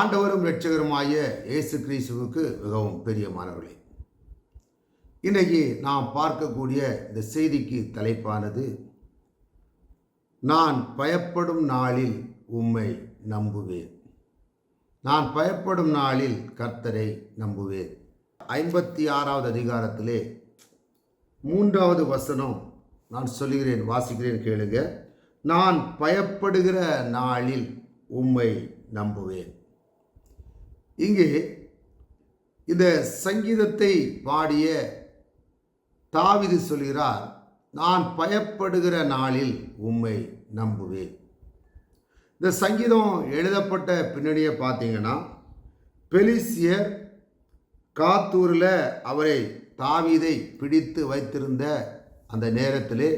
ஆண்டவரும் இரட்சகருமாய இயேசு கிறிஸ்துவுக்கு மிகவும் பிரியமானவர்களே, இன்றைக்கு நாம் பார்க்கக்கூடிய இந்த செய்திக்கு தலைப்பானது, நான் பயப்படும் நாளில் உம்மை நம்புவேன். நான் பயப்படும் நாளில் கர்த்தரை நம்புவேன். 56வது அதிகாரத்திலே 3வது வசனம் நான் சொல்லுகிறேன், வாசிக்கிறேன், கேளுங்க. நான் பயப்படுகிற நாளில் உம்மை நம்புவேன். இங்கே இந்த சங்கீதத்தை பாடிய தாவீது சொல்கிறார், நான் பயப்படுகிற நாளில் உம்மை நம்புவேன். இந்த சங்கீதம் எழுதப்பட்ட பின்னணியை பார்த்தீங்கன்னா, பெலிஸ்தியர் காத்தூரில் அவரை தாவீதை பிடித்து வைத்திருந்த அந்த நேரத்திலே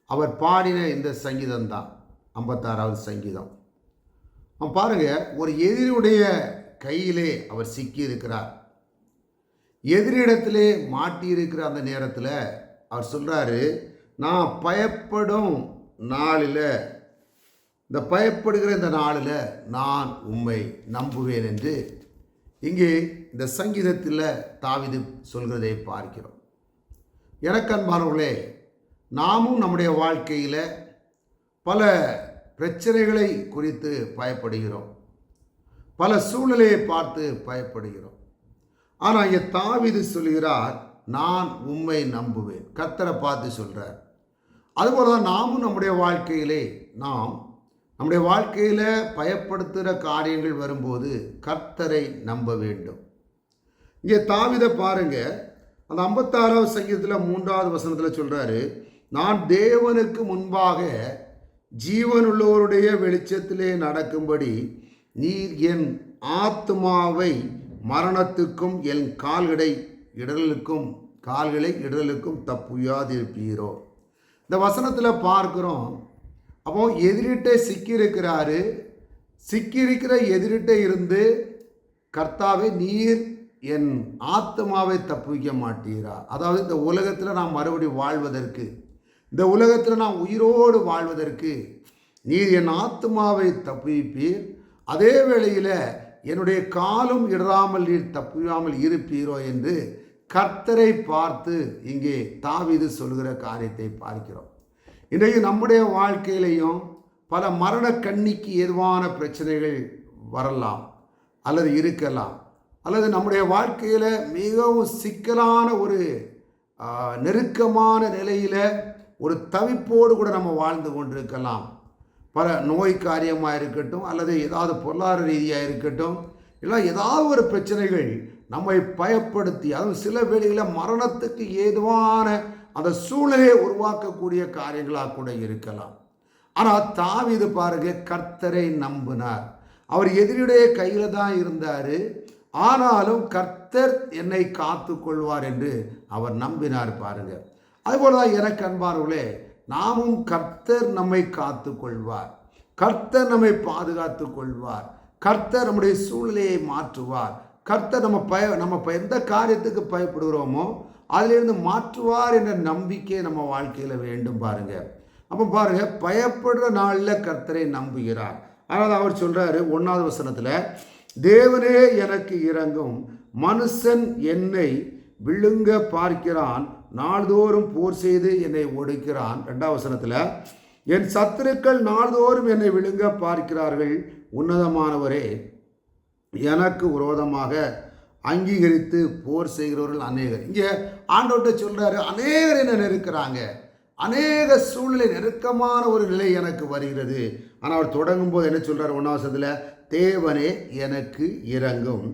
அவர் பாடின இந்த சங்கீதம் தான் 56வது சங்கீதம். பாருங்க, ஒரு எதிரியுடைய கையிலே அவர் சிக்கி இருக்கிறார். எதிரிடத்திலே மாட்டியிருக்கிற அந்த நேரத்தில் அவர் சொல்கிறாரு, நான் பயப்படும் நாளில், இந்த பயப்படுகிற இந்த நாளில் நான் உம்மை நம்புவேன் என்று இங்கே இந்த சங்கீதத்தில் தாவீது சொல்கிறதை பார்க்கிறோம். எனக்கு அன்பானவர்களே, நாமும் நம்முடைய வாழ்க்கையில் பல பிரச்சனைகளை குறித்து பயப்படுகிறோம், பல சூழ்நிலையை பார்த்து பயப்படுகிறோம். ஆனால் இங்கே தாவீது சொல்கிறார், நான் உம்மை நம்புவேன். கர்த்தரை பார்த்து சொல்கிறார். அதுபோல தான் நாமும் நம்முடைய வாழ்க்கையில் பயப்படுத்துகிற காரியங்கள் வரும்போது கர்த்தரை நம்ப வேண்டும். இங்கே தாவீதை பாருங்க, அந்த 56வது சங்கீதத்தில் 3வது வசனத்தில் சொல்கிறாரு, நான் தேவனுக்கு முன்பாக ஜீவனுள்ளவருடைய வெளிச்சத்திலே நடக்கும்படி நீர் என் ஆத்மாவை மரணத்துக்கும் என் கால்களை இடலுக்கும் தப்புயாதிருப்பீரோ. இந்த வசனத்தில் பார்க்குறோம், அப்போ எதிரிட்டே சிக்கியிருக்கிற எதிரிட்டே இருந்து, கர்த்தாவே நீர் என் ஆத்மாவை தப்புவிக்க மாட்டீரா. அதாவது இந்த உலகத்தில் நாம் மறுபடி வாழ்வதற்கு, இந்த உலகத்தில் நாம் உயிரோடு வாழ்வதற்கு நீர் என் ஆத்மாவை தப்புவிப்பீர், அதே வேளையில் என்னுடைய காலும் இடராமல் நீர் தப்புவாமல் இருப்பீரோ என்று கர்த்தரை பார்த்து இங்கே தாவீது சொல்கிற காரியத்தை பார்க்கிறோம். இன்றைக்கு நம்முடைய வாழ்க்கையிலையும் பல மரண கண்ணிக்கு ஏதுவான பிரச்சனைகள் வரலாம் அல்லது இருக்கலாம், அல்லது நம்முடைய வாழ்க்கையில் மிகவும் சிக்கலான ஒரு நெருக்கமான நிலையில் ஒரு தவிப்போடு கூட நம்ம வாழ்ந்து கொண்டிருக்கலாம். பல நோய் காரியமாக இருக்கட்டும், அல்லது ஏதாவது பொருளாதார ரீதியாக இருக்கட்டும், இல்லை ஏதாவது ஒரு பிரச்சனைகள் நம்மை பயப்படுத்தி, அதுவும் சில வேளைகளில் மரணத்துக்கு ஏதுவான அந்த சூழ்நிலையை உருவாக்கக்கூடிய காரியங்களாக கூட இருக்கலாம். ஆனால் தாவீது பாருங்க, கர்த்தரை நம்பினார். அவர் எதிரியுடைய கையில் தான் இருந்தார், ஆனாலும் கர்த்தர் என்னை காத்து கொள்வார் என்று அவர் நம்பினார். பாருங்க, அதுபோல தான் எனக்கு அன்பார்களே, நாமும் கர்த்தர் நம்மை காத்து கொள்வார், கர்த்தர் நம்மை பாதுகாத்து கொள்வார், கர்த்தர் நம்முடைய சூழ்நிலையை மாற்றுவார், கர்த்தர் நம்ம எந்த காரியத்துக்கு பயப்படுகிறோமோ அதிலிருந்து மாற்றுவார் என்ற நம்பிக்கை நம்ம வாழ்க்கையில் வேண்டும். பாருங்க, அப்போ பாருங்க, பயப்படுற நாளில் கர்த்தரை நம்புகிறார். ஆனால் அவர் சொல்றாரு 1வது வசனத்தில், தேவனே எனக்கு இரங்கும், மனுஷன் என்னை விழுங்க பார்க்கிறான், நாள்தோறும் போர் செய்து என்னை ஒடுக்கிறான். 2வது வசனத்தில், என் சத்துருக்கள் நாள்தோறும் என்னை விழுங்க பார்க்கிறார்கள், உன்னதமானவரே எனக்கு விரோதமாக அங்கீகரித்து போர் செய்கிறவர்கள் அநேகர். இங்கே ஆண்டவர்கிட்ட சொல்றாரு, அநேகர் என்ன நெருக்கிறாங்க, அநேக சூழ்நிலை நெருக்கமான ஒரு நிலை எனக்கு வருகிறது. ஆனால் அவர் தொடங்கும் போது என்ன சொல்றாரு 1வது வசனத்தில், தேவனே எனக்கு இரங்கும்,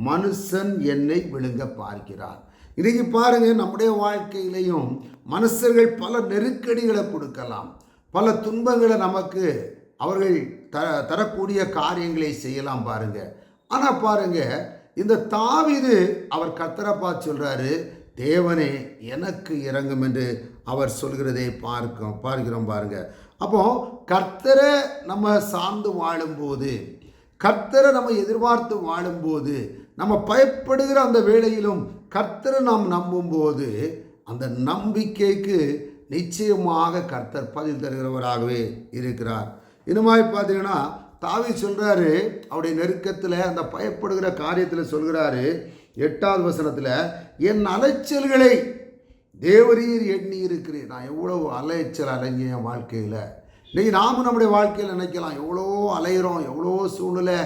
மனுஷன் என்னை விழுங்க பார்க்கிறார். இன்றைக்கி பாருங்க, நம்முடைய வாழ்க்கையிலையும் மனுஷர்கள் பல நெருக்கடிகளை கொடுக்கலாம், பல துன்பங்களை நமக்கு அவர்கள் தரக்கூடிய காரியங்களை செய்யலாம். பாருங்க, ஆனால் பாருங்க, இந்த தாவீது அவர் கர்த்தரை பார்த்து சொல்றாரு, தேவனே எனக்கு இரங்கும் என்று அவர் சொல்கிறதை பார்க்கிறோம். பாருங்க, அப்போ கர்த்தரை நம்ம சார்ந்து வாழும்போது, கர்த்தரை நம்ம எதிர்பார்த்து வாழும்போது, நம்ம பயப்படுகிற அந்த வேளையிலும் கர்த்தரை நாம் நம்பும்போது அந்த நம்பிக்கைக்கு நிச்சயமாக கர்த்தர் பதில் தருகிறவராகவே இருக்கிறார். இன்னுமாய் பார்த்தீங்கன்னா தாவீது சொல்கிறாரு, அவருடைய நெருக்கத்தில் அந்த பயப்படுகிற காரியத்தில் சொல்கிறாரு 8வது வசனத்தில், என் அலைச்சல்களை தேவரீர் எண்ணி இருக்கிறேன். நான் எவ்வளோ அலைச்சல் அலைஞ்சேன் என் வாழ்க்கையில். இன்றைக்கி நாமும் நம்முடைய வாழ்க்கையில் நினைக்கலாம், எவ்வளோ அலைகிறோம், எவ்வளோ சூழ்நிலை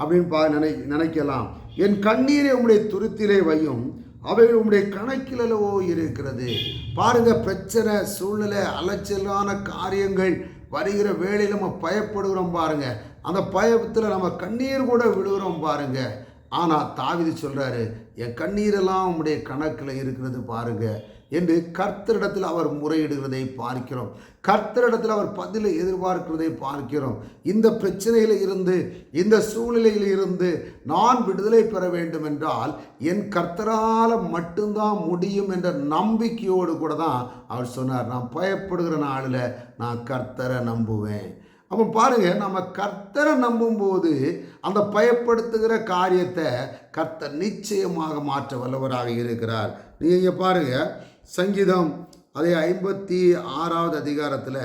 அப்படின்னு நினைக்கலாம். என் கண்ணீரை உம்முடைய துருத்திலே வையும், அவைகள் உம்முடைய கணக்கிலோ இருக்கிறது. பாருங்கள், பிரச்சனை, சூழ்நிலை, அலைச்சலான காரியங்கள் வருகிற வேளையில் நம்ம பயப்படுகிறோம் பாருங்கள். அந்த பயத்தில் நம்ம கண்ணீர் கூட விழுகிறோம் பாருங்கள். ஆனால் தாவீது சொல்கிறாரு, என் கண்ணீரெல்லாம் உம்முடைய கணக்கில் இருக்கிறது பாருங்கள் என்று கர்த்தரிடத்தில் அவர் முறையிடுகிறதை பார்க்கிறோம். கர்த்தரிடத்தில் அவர் பதிலை எதிர்பார்க்கிறதை பார்க்கிறோம். இந்த பிரச்சனையில் இருந்து, இந்த சூழ்நிலையில் இருந்து நான் விடுதலை பெற வேண்டும் என்றால் என் கர்த்தரால் மட்டும்தான் முடியும் என்ற நம்பிக்கையோடு கூட தான் அவர் சொன்னார், நான் பயப்படுகிற நாளில் நான் கர்த்தரை நம்புவேன். அப்போ பாருங்கள், நம்ம கர்த்தரை நம்பும்போது அந்த பயப்படுத்துகிற காரியத்தை கர்த்தர் நிச்சயமாக மாற்ற வல்லவராக இருக்கிறார். நீங்கள் பாருங்கள், சங்கீதம் அதே 56வது அதிகாரத்தில்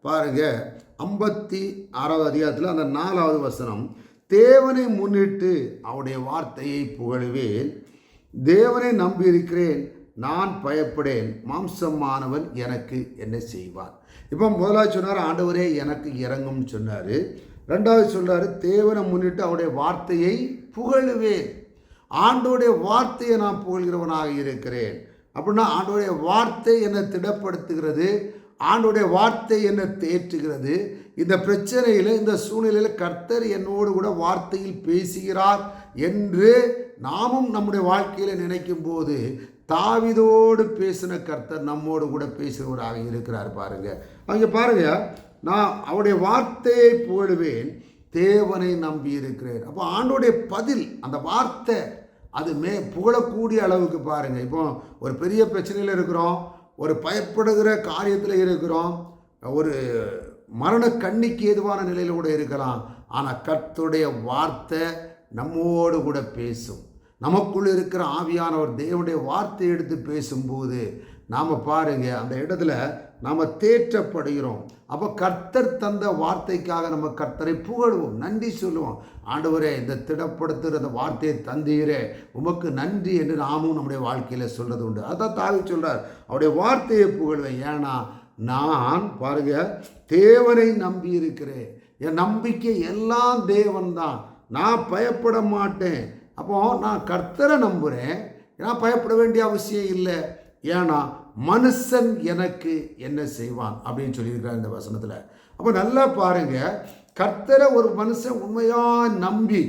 பாருங்கள், 56வது அதிகாரத்தில் அந்த 4வது வசனம், தேவனை முன்னிட்டு அவருடைய வார்த்தையை புகழுவேன், தேவனை நம்பியிருக்கிறேன், நான் பயப்படேன், மாம்சமானவன் எனக்கு என்ன செய்வான். இப்போ முதலாவது சொன்னார், ஆண்டவரே எனக்கு இறங்கும்னு சொன்னார். ரெண்டாவது சொல்கிறாரு, தேவனை முன்னிட்டு அவருடைய வார்த்தையை புகழுவேன். ஆண்டோடைய வார்த்தையை நான் புகழ்கிறவனாக இருக்கிறேன். அப்படின்னா ஆண்டோடைய வார்த்தை என்னை திடப்படுத்துகிறது, ஆண்டோடைய வார்த்தை என்னை தேற்றுகிறது. இந்த பிரச்சனையில், இந்த சூழ்நிலையில் கர்த்தர் என்னோடு கூட வார்த்தையில் பேசுகிறார் என்று நாமும் நம்முடைய வாழ்க்கையில் நினைக்கும் போது தாவீதோடு பேசின கர்த்தர் நம்மோடு கூட பேசுகிறவராக இருக்கிறார். பாருங்கள், அங்கே பாருங்கள், நான் அவருடைய வார்த்தையை புகழுவேன், தேவனை நம்பி இருக்கிறேன். அப்போ ஆண்டோடைய பதில், அந்த வார்த்தை அது புகழக்கூடிய அளவுக்கு பாருங்கள். இப்போ ஒரு பெரிய பிரச்சனையில் இருக்கிறோம், ஒரு பயப்படுகிற காரியத்தில் இருக்கிறோம், ஒரு மரண கண்ணிக்கு ஏதுவான நிலையில் கூட இருக்கலாம். ஆனால் கர்த்தருடைய வார்த்தை நம்மோடு கூட பேசும். நமக்குள் இருக்கிற ஆவியானவர் தேவனுடைய வார்த்தை எடுத்து பேசும்போது நாம் பாருங்கள், அந்த இடத்துல நாம் தேற்றப்படுகிறோம். அப்போ கர்த்தர் தந்த வார்த்தைக்காக நம்ம கர்த்தரை புகழ்வோம், நன்றி சொல்லுவோம். ஆண்டவரே, இந்த திடப்படுத்துகிற அந்த வார்த்தையை தந்தீரே, உமக்கு நன்றி என்று நாமும் நம்முடைய வாழ்க்கையில் சொல்கிறது உண்டு. அதான் தாவீது சொல்கிறார், அவருடைய வார்த்தையை புகழ்வேன். ஏன்னா நான் பாருங்கள், தேவனை நம்பி இருக்கிறேன், என் நம்பிக்கை எல்லாம் தேவன் தான், நான் பயப்பட மாட்டேன். அப்போது நான் கர்த்தரை நம்புகிறேன், நான் பயப்பட வேண்டிய அவசியம் இல்லை. ஏன்னா மனுஷன் எனக்கு என்ன செய்வான் அப்படின்னு சொல்லியிருக்கிறார் இந்த வசனத்தில். அப்போ நல்லா பாருங்கள், கர்த்தரை ஒரு மனுஷன் உண்மையாக நம்பி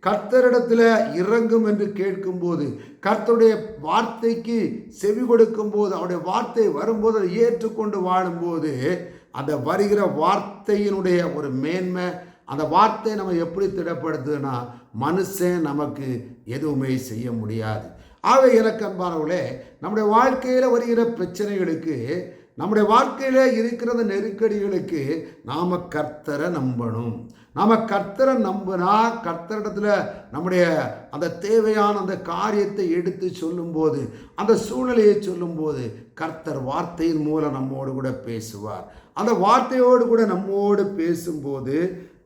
கர்த்தரிடத்தில் இறங்கும் என்று கேட்கும்போது, கர்த்தருடைய வார்த்தைக்கு செவி கொடுக்கும்போது, அவருடைய வார்த்தை வரும்போது அதை ஏற்றுக்கொண்டு வாழும்போது, அந்த வருகிற வார்த்தையினுடைய ஒரு மேன்மை, அந்த வார்த்தை நம்ம எப்படி திடப்படுத்துதுன்னா மனுஷன் நமக்கு எதுவுமே செய்ய முடியாது. ஆகவே எனக்கு அன்பானவர்களே, நம்முடைய வாழ்க்கையில் வருகிற பிரச்சனைகளுக்கு, நம்முடைய வாழ்க்கையில் இருக்கிற நெருக்கடிகளுக்கு நாம் கர்த்தரை நம்பணும். நாம் கர்த்தரை நம்பினா, கர்த்தரிடத்தில் நம்முடைய அந்த தேவையான அந்த காரியத்தை எடுத்து சொல்லும்போது, அந்த சூழ்நிலையை சொல்லும்போது கர்த்தர் வார்த்தையின் மூலம் நம்மோடு கூட பேசுவார். அந்த வார்த்தையோடு கூட நம்மோடு பேசும்போது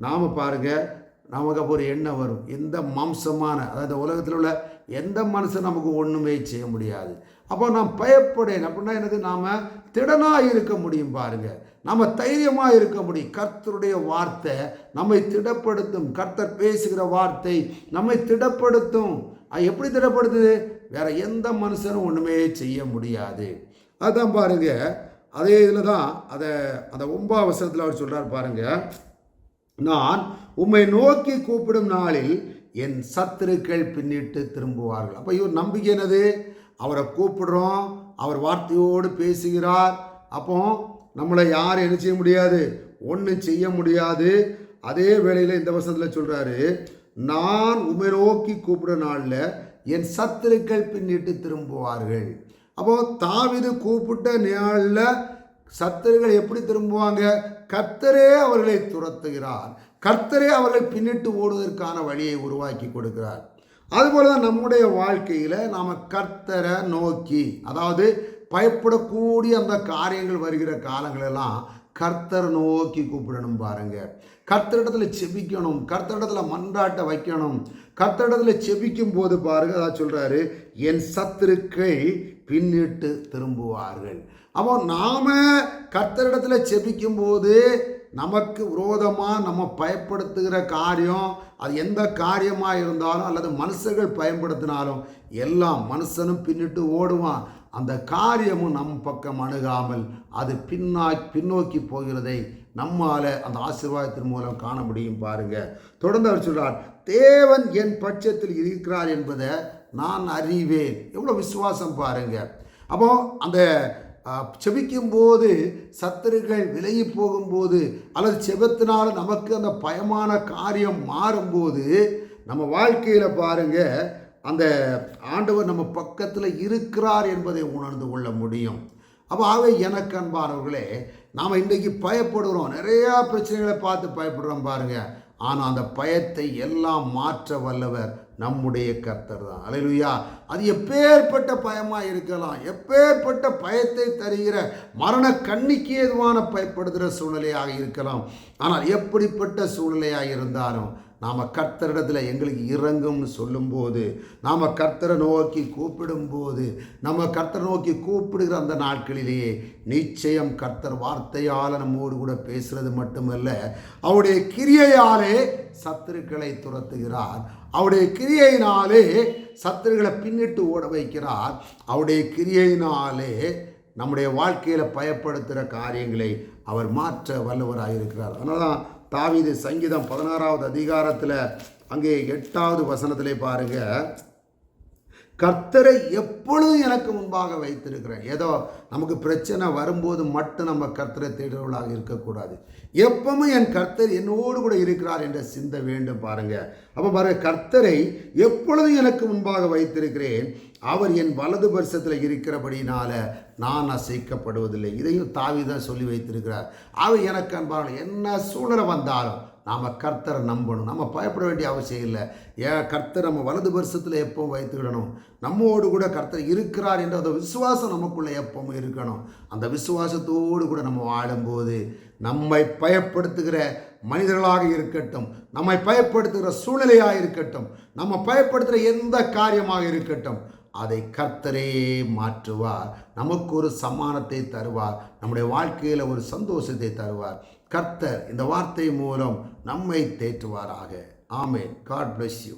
நாம் பாருங்கள், நமக்கு ஒரு எண்ணம் வரும், எந்த மாம்சமான, அதாவது உலகத்தில் உள்ள எந்த மனுஷன் நமக்கு ஒன்றுமே செய்ய முடியாது. அப்போ நாம் பயப்படேன் அப்படின்னா எனக்கு நாம் திடனாக இருக்க முடியும். பாருங்கள், நம்ம தைரியமாக இருக்க முடியும். கர்த்தருடைய வார்த்தை நம்மை திடப்படுத்தும். கர்த்தர் பேசுகிற வார்த்தை நம்மை திடப்படுத்தும். அது எப்படி திடப்படுத்துது? வேறு எந்த மனுஷனும் ஒன்றுமே செய்ய முடியாது. அதுதான் பாருங்கள், அதே இதில் தான் அந்த 9வது வசனத்தில் அவர் சொல்கிறார் பாருங்கள், நான் உம்மை நோக்கி கூப்பிடும் நாளில் என் சத்துருக்கள் பின்னிட்டு திரும்புவார்கள். அப்போ இவர் நம்பிக்கை என்னது? அவரை கூப்பிடுறோம், அவர் வார்த்தையோடு பேசுகிறார். அப்போ நம்மளை யாரும் என்ன செய்ய முடியாது? ஒன்றும் செய்ய முடியாது. அதே வேளையில் இந்த வசனத்தில் சொல்கிறாரு, நான் உம்மை நோக்கி கூப்பிடும் நாளில் என் சத்துருக்கள் பின்னிட்டு திரும்புவார்கள். அப்போது தாவீது கூப்பிட்ட நாளில் சத்துருக்கள் எப்படி திரும்புவாங்க? கர்த்தரே அவர்களை துரத்துகிறார், கர்த்தரே அவர்கள் பின்னிட்டு ஓடுவதற்கான வழியை உருவாக்கி கொடுக்கிறார். அதுபோல தான் நம்முடைய வாழ்க்கையில் நாம் கர்த்தரை நோக்கி, அதாவது பயப்படக்கூடிய அந்த காரியங்கள் வருகிற காலங்களெல்லாம் கர்த்தரை நோக்கி கூப்பிடணும். பாருங்க, கர்த்தரிடத்தில் செபிக்கணும், கர்த்தரிடத்தில் மன்றாட்ட வைக்கணும். கர்த்தரிடத்தில் செபிக்கும் போது பாருங்க, அதான் சொல்றாரு, என் சத்துருக்கள் பின்னிட்டு திரும்புவார்கள். அப்போ நாம கர்த்தரிடத்தில் செபிக்கும் போது நமக்கு விரோதமாக நம்ம பயப்படுத்துகிற காரியம், அது எந்த காரியமாக இருந்தாலும் அல்லது மனுஷர்கள் பயன்படுத்தினாலும் எல்லாம் மனுஷனும் பின்னிட்டு ஓடுவான். அந்த காரியமும் நம் பக்கம் அணுகாமல் அது பின்னோக்கி போகிறதை நம்மால் அந்த ஆசீர்வாதத்தின் மூலம் காண முடியும். பாருங்க, தொடர்ந்து அவர் சொல்றார், தேவன் என் பட்சத்தில் இருக்கிறார் என்பதை நான் அறிவேன். எவ்வளோ விசுவாசம் பாருங்க. அப்போ அந்த செபிக்கும்போது சத்துருக்கள் விலகி போகும்போது அல்லது செபத்தினால நமக்கு அந்த பயமான காரியம் மாறும்போது நம்ம வாழ்க்கையில் பாருங்க, அந்த ஆண்டவர் நம்ம பக்கத்தில் இருக்கிறார் என்பதை உணர்ந்து கொள்ள முடியும். அப்போ எனக்கு அன்பானவர்களே, நாம் இன்றைக்கு பயப்படுகிறோம், நிறையா பிரச்சனைகளை பார்த்து பயப்படுறோம் பாருங்க. ஆனால் அந்த பயத்தை எல்லாம் மாற்ற வல்லவர் நம்முடைய கர்த்தர் தான். அல்லேலூயா. அது எப்பேற்பட்ட பயமாக இருக்கலாம், எப்பேற்பட்ட பயத்தை தருகிற மரண கண்ணிக்கு ஏதுவான பயப்படுகிற சூழ்நிலையாக இருக்கலாம். ஆனால் எப்படிப்பட்ட சூழ்நிலையாக இருந்தாலும் நாம் கர்த்தரிடத்தில் எங்களுக்கு இறங்கும்னு சொல்லும்போது, நாம் கர்த்தரை நோக்கி கூப்பிடும்போது, நம்ம கர்த்தரை நோக்கி கூப்பிடுகிற அந்த நாட்களிலேயே நிச்சயம் கர்த்தர் வார்த்தையால் நம்மோடு கூட பேசுகிறது மட்டுமல்ல, அவருடைய கிரியையாலே சத்துருக்களை துரத்துகிறார். அவருடைய கிரியையினாலே சத்துருக்களை பின்னிட்டு ஓட வைக்கிறார். அவருடைய கிரியையினாலே நம்முடைய வாழ்க்கையில் பயப்படுத்துகிற காரியங்களை அவர் மாற்ற வல்லவராக இருக்கிறார். அதனால தான் தாவீது சங்கீதம் 16வது அதிகாரத்தில் அங்கே 8வது வசனத்திலே பாருங்க, கர்த்தரை எப்பொழுதும் எனக்கு முன்பாக வைத்திருக்கிறேன். ஏதோ நமக்கு பிரச்சனை வரும்போது மட்டும் நம்ம கர்த்தரை தேடுறவர்களாக இருக்கக்கூடாது. எப்பவும் என் கர்த்தர் என்னோடு கூட இருக்கிறார் என்ற சிந்தை வேண்டும். பாருங்க, அப்போ பாருங்க, கர்த்தரை எப்பொழுதும் எனக்கு முன்பாக வைத்திருக்கிறேன், அவர் என் வலது பரிசத்தில் இருக்கிறபடினால நான் அசைக்கப்படுவதில்லை. இதையும் தாவீது சொல்லி வைத்திருக்கிறார். அவர் எனக்கு அன்பான என்ன சூழ்நிலை வந்தாலும் நாம் கர்த்தரை நம்பணும், நம்ம பயப்பட வேண்டிய அவசியம் இல்லை. கர்த்தர் நம்ம வலது பரிசத்தில் எப்பவும் வைத்துக்கிடணும். நம்மோடு கூட கர்த்தர் இருக்கிறார் என்ற அந்த விசுவாசம் நமக்குள்ளே எப்பவும் இருக்கணும். அந்த விசுவாசத்தோடு கூட நம்ம வாழும்போது நம்மை பயப்படுத்துகிற மனிதர்களாக இருக்கட்டும், நம்மை பயப்படுத்துகிற சூழ்நிலையாக இருக்கட்டும், நம்ம பயப்படுத்துகிற எந்த காரியமாக இருக்கட்டும், அதை கர்த்தரே மாற்றுவார். நமக்கு ஒரு சமானத்தை தருவார், நம்முடைய வாழ்க்கையில் ஒரு சந்தோஷத்தை தருவார். கர்த்தர் இந்த வார்த்தை மூலம் நம்மை தேற்றுவாராக. ஆமென். God bless you.